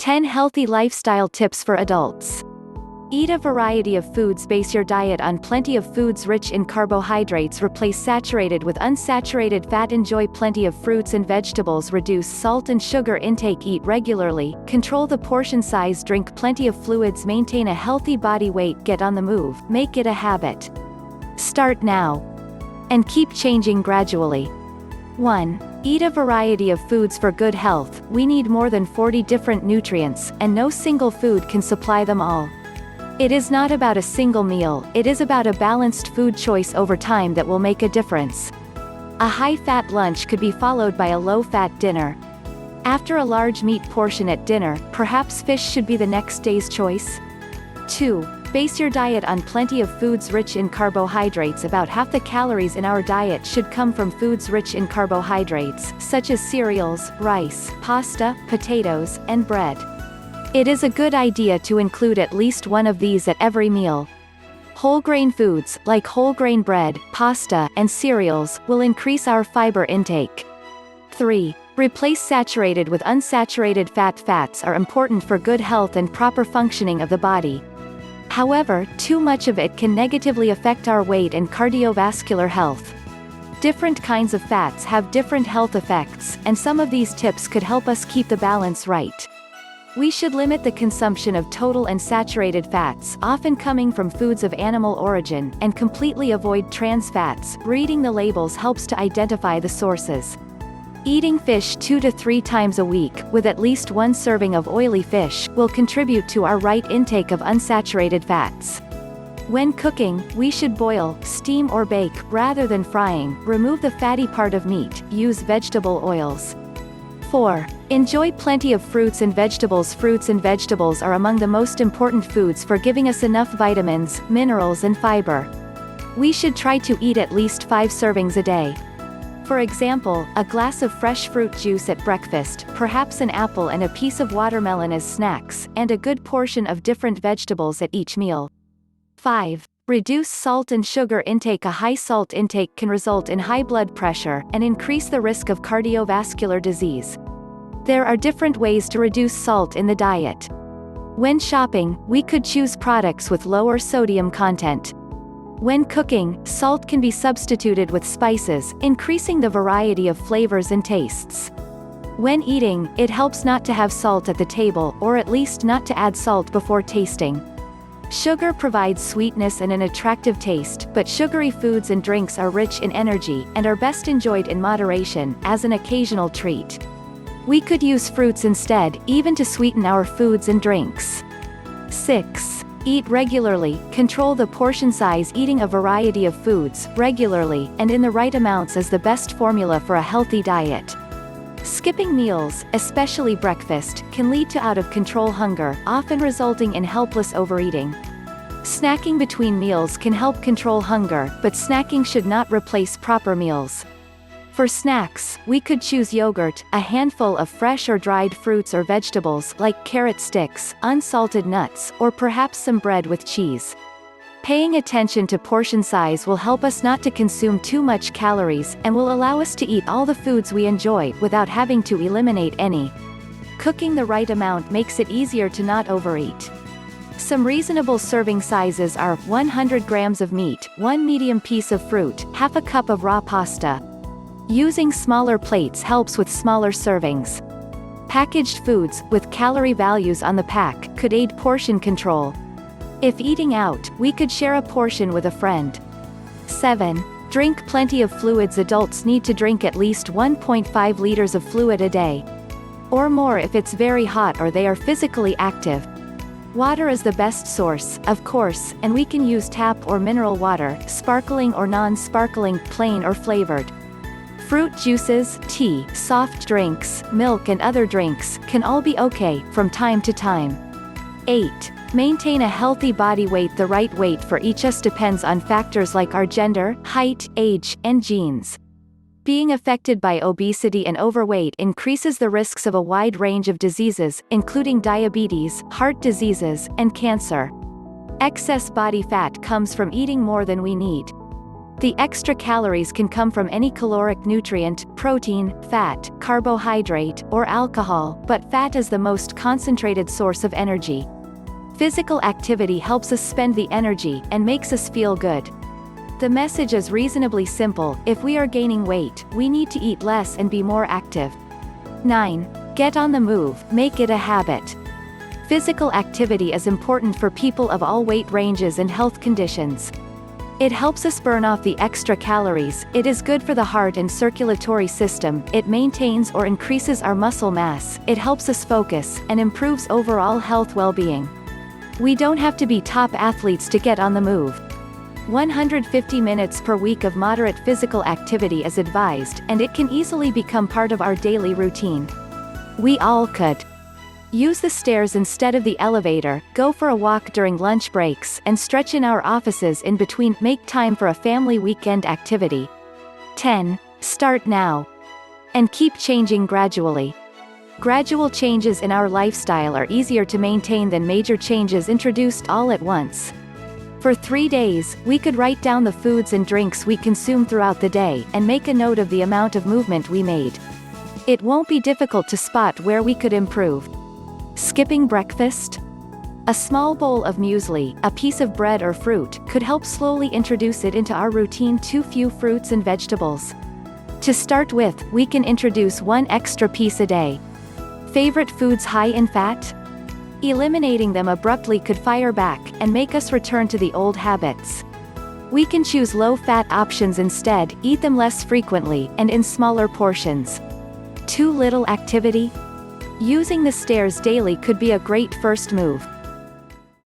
10 Healthy Lifestyle Tips for Adults. Eat a variety of foods. Base your diet on plenty of foods rich in carbohydrates. Replace saturated with unsaturated fat. Enjoy plenty of fruits and vegetables. Reduce salt and sugar intake. Eat regularly. Control the portion size. Drink plenty of fluids. Maintain a healthy body weight. Get on the move. Make it a habit. Start now. And keep changing gradually. 1. Eat a variety of foods for good health. We need more than 40 different nutrients, and no single food can supply them all. It is not about a single meal, it is about a balanced food choice over time that will make a difference. A high-fat lunch could be followed by a low-fat dinner. After a large meat portion at dinner, perhaps fish should be the next day's choice. 2. Base your diet on plenty of foods rich in carbohydrates. About half the calories in our diet should come from foods rich in carbohydrates, such as cereals, rice, pasta, potatoes, and bread. It is a good idea to include at least one of these at every meal. Whole grain foods, like whole grain bread, pasta, and cereals, will increase our fiber intake. 3. Replace saturated with unsaturated fat. Fats are important for good health and proper functioning of the body. However, too much of it can negatively affect our weight and cardiovascular health. Different kinds of fats have different health effects, and some of these tips could help us keep the balance right. We should limit the consumption of total and saturated fats, often coming from foods of animal origin, and completely avoid trans fats. Reading the labels helps to identify the sources. Eating fish 2 to 3 times a week, with at least one serving of oily fish, will contribute to our right intake of unsaturated fats. When cooking, we should boil, steam or bake, rather than frying. Remove the fatty part of meat. Use vegetable oils. 4. Enjoy plenty of fruits and vegetables. Fruits and vegetables are among the most important foods for giving us enough vitamins, minerals and fiber. We should try to eat at least 5 servings a day. For example, a glass of fresh fruit juice at breakfast, perhaps an apple and a piece of watermelon as snacks, and a good portion of different vegetables at each meal. 5. Reduce salt and sugar intake. A high salt intake can result in high blood pressure, and increase the risk of cardiovascular disease. There are different ways to reduce salt in the diet. When shopping, we could choose products with lower sodium content. When cooking, salt can be substituted with spices, increasing the variety of flavors and tastes. When eating, it helps not to have salt at the table, or at least not to add salt before tasting. Sugar provides sweetness and an attractive taste, but sugary foods and drinks are rich in energy, and are best enjoyed in moderation, as an occasional treat. We could use fruits instead, even to sweeten our foods and drinks. 6. Eat regularly. Control the portion size. Eating a variety of foods, regularly, and in the right amounts is the best formula for a healthy diet. Skipping meals, especially breakfast, can lead to out-of-control hunger, often resulting in helpless overeating. Snacking between meals can help control hunger, but snacking should not replace proper meals. For snacks, we could choose yogurt, a handful of fresh or dried fruits or vegetables like carrot sticks, unsalted nuts, or perhaps some bread with cheese. Paying attention to portion size will help us not to consume too much calories, and will allow us to eat all the foods we enjoy, without having to eliminate any. Cooking the right amount makes it easier to not overeat. Some reasonable serving sizes are 100 grams of meat, 1 medium piece of fruit, half a cup of raw pasta. Using smaller plates helps with smaller servings. Packaged foods, with calorie values on the pack, could aid portion control. If eating out, we could share a portion with a friend. 7. Drink plenty of fluids. Adults need to drink at least 1.5 liters of fluid a day. Or more if it's very hot or they are physically active. Water is the best source, of course, and we can use tap or mineral water, sparkling or non-sparkling, plain or flavored. Fruit juices, tea, soft drinks, milk and other drinks, can all be okay, from time to time. 8. Maintain a healthy body weight. The right weight for each of us depends on factors like our gender, height, age, and genes. Being affected by obesity and overweight increases the risks of a wide range of diseases, including diabetes, heart diseases, and cancer. Excess body fat comes from eating more than we need. The extra calories can come from any caloric nutrient, protein, fat, carbohydrate, or alcohol, but fat is the most concentrated source of energy. Physical activity helps us spend the energy and makes us feel good. The message is reasonably simple: if we are gaining weight, we need to eat less and be more active. 9. Get on the move, make it a habit. Physical activity is important for people of all weight ranges and health conditions. It helps us burn off the extra calories, it is good for the heart and circulatory system, it maintains or increases our muscle mass, it helps us focus, and improves overall health well-being. We don't have to be top athletes to get on the move. 150 minutes per week of moderate physical activity is advised, and it can easily become part of our daily routine. We all could. Use the stairs instead of the elevator, go for a walk during lunch breaks, and stretch in our offices in between. Make time for a family weekend activity. 10. Start now. And keep changing gradually. Gradual changes in our lifestyle are easier to maintain than major changes introduced all at once. For 3 days, we could write down the foods and drinks we consume throughout the day, and make a note of the amount of movement we made. It won't be difficult to spot where we could improve. Skipping breakfast? A small bowl of muesli, a piece of bread or fruit, could help slowly introduce it into our routine. Too few fruits and vegetables. To start with, we can introduce 1 extra piece a day. Favorite foods high in fat? Eliminating them abruptly could fire back, and make us return to the old habits. We can choose low-fat options instead, eat them less frequently, and in smaller portions. Too little activity? Using the stairs daily could be a great first move.